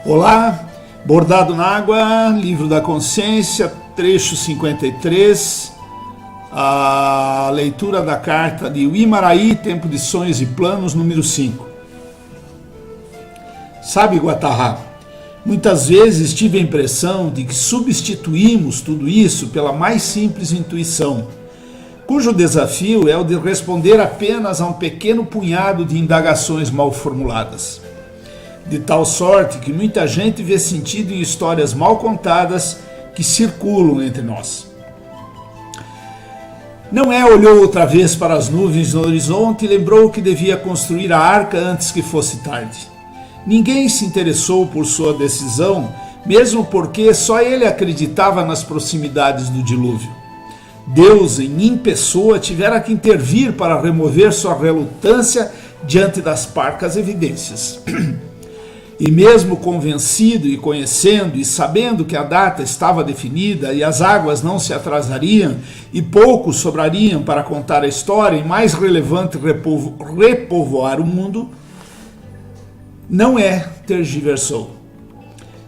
Olá, Bordado na Água, Livro da Consciência, trecho 53, a leitura da carta de Uimaraí, Tempo de Sonhos e Planos, número 5. Sabe, Guatarrá, muitas vezes tive a impressão de que substituímos tudo isso pela mais simples intuição, cujo desafio é o de responder apenas a um pequeno punhado de indagações mal formuladas. De tal sorte que muita gente vê sentido em histórias mal contadas que circulam entre nós. Noé olhou outra vez para as nuvens no horizonte e lembrou que devia construir a arca antes que fosse tarde. Ninguém se interessou por sua decisão, mesmo porque só ele acreditava nas proximidades do dilúvio. Deus, em pessoa, tivera que intervir para remover sua relutância diante das parcas evidências. E mesmo convencido e conhecendo e sabendo que a data estava definida e as águas não se atrasariam e poucos sobrariam para contar a história e mais relevante repovoar o mundo, Noé tergiversou.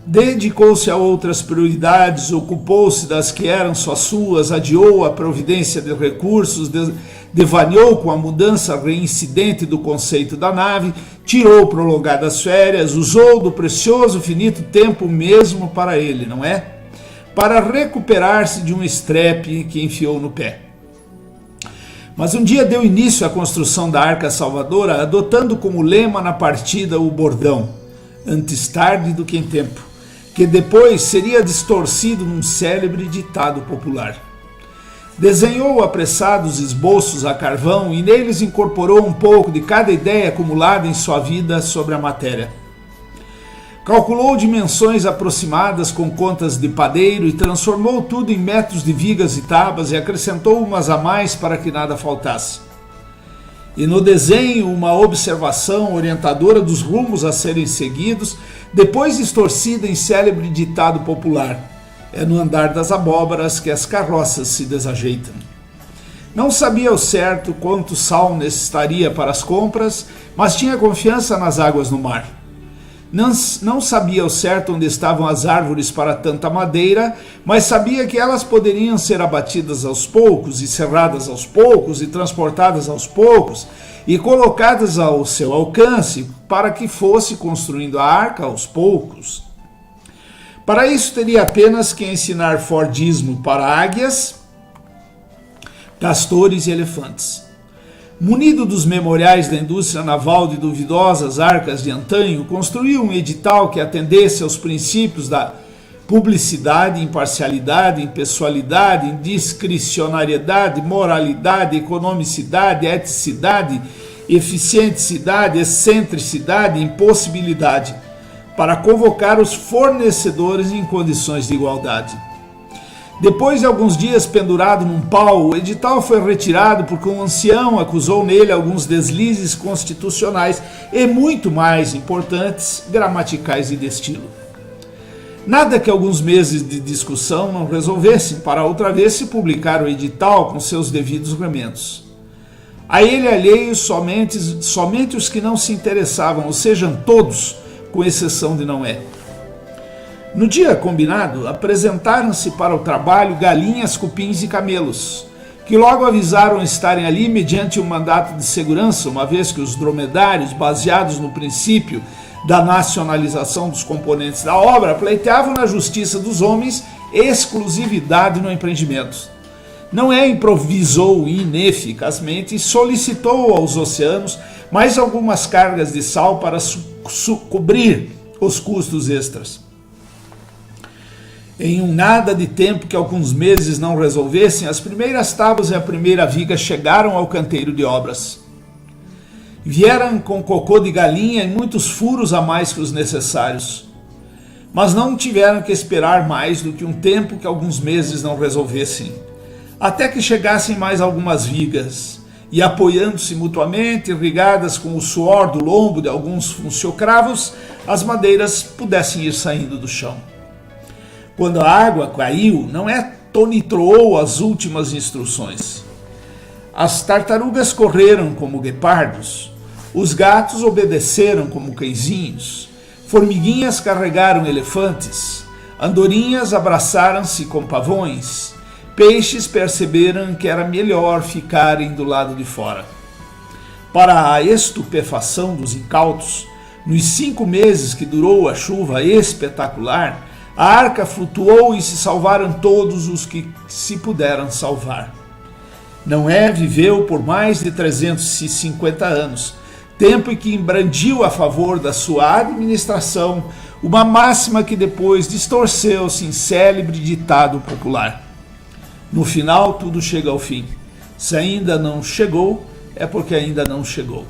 Dedicou-se a outras prioridades, ocupou-se das que eram só suas, adiou a providência de recursos, devaneou com a mudança reincidente do conceito da nave, tirou prolongadas férias, usou do precioso finito tempo mesmo para ele, não é? Para recuperar-se de um estrepe que enfiou no pé. Mas um dia deu início à construção da Arca Salvadora, adotando como lema na partida o bordão, antes tarde do que em tempo, que depois seria distorcido num célebre ditado popular. Desenhou apressados esboços a carvão e neles incorporou um pouco de cada ideia acumulada em sua vida sobre a matéria. Calculou dimensões aproximadas com contas de padeiro e transformou tudo em metros de vigas e tábuas e acrescentou umas a mais para que nada faltasse. E no desenho uma observação orientadora dos rumos a serem seguidos, depois distorcida em célebre ditado popular. É no andar das abóboras que as carroças se desajeitam. Não sabia ao certo quanto sal necessitaria para as compras, mas tinha confiança nas águas no mar. Não sabia ao certo onde estavam as árvores para tanta madeira, mas sabia que elas poderiam ser abatidas aos poucos, e serradas aos poucos, e transportadas aos poucos, e colocadas ao seu alcance, para que fosse construindo a arca aos poucos. Para isso teria apenas que ensinar fordismo para águias, castores e elefantes. Munido dos memoriais da indústria naval de duvidosas arcas de antanho, construiu um edital que atendesse aos princípios da publicidade, imparcialidade, impessoalidade, indiscricionariedade, moralidade, economicidade, eticidade, eficienticidade, excentricidade e impossibilidade, para convocar os fornecedores em condições de igualdade. Depois de alguns dias pendurado num pau, o edital foi retirado porque um ancião acusou nele alguns deslizes constitucionais e, muito mais importantes, gramaticais e de estilo. Nada que alguns meses de discussão não resolvessem para outra vez se publicar o edital com seus devidos remendos. A ele alheios somente os que não se interessavam, ou seja, todos, com exceção de Noé. No dia combinado, apresentaram-se para o trabalho galinhas, cupins e camelos, que logo avisaram estarem ali mediante um mandato de segurança, uma vez que os dromedários, baseados no princípio da nacionalização dos componentes da obra, pleiteavam na justiça dos homens exclusividade no empreendimento. Noé improvisou ineficazmente e solicitou aos oceanos mais algumas cargas de sal para cobrir os custos extras. Em um nada de tempo que alguns meses não resolvessem, as primeiras tábuas e a primeira viga chegaram ao canteiro de obras. Vieram com cocô de galinha e muitos furos a mais que os necessários. Mas não tiveram que esperar mais do que um tempo que alguns meses não resolvessem, até que chegassem mais algumas vigas, e apoiando-se mutuamente, irrigadas com o suor do lombo de alguns funciocravos, as madeiras pudessem ir saindo do chão. Quando a água caiu, Noé tonitroou as últimas instruções. As tartarugas correram como guepardos, os gatos obedeceram como cãezinhos, Formiguinhas carregaram elefantes, andorinhas abraçaram-se com pavões, peixes perceberam que era melhor ficarem do lado de fora. Para a estupefação dos incautos, nos 5 meses que durou a chuva espetacular, a arca flutuou e se salvaram todos os que se puderam salvar. Noé viveu por mais de 350 anos, tempo em que brandiu a favor da sua administração uma máxima que depois distorceu-se em célebre ditado popular. No final, tudo chega ao fim. Se ainda não chegou, é porque ainda não chegou.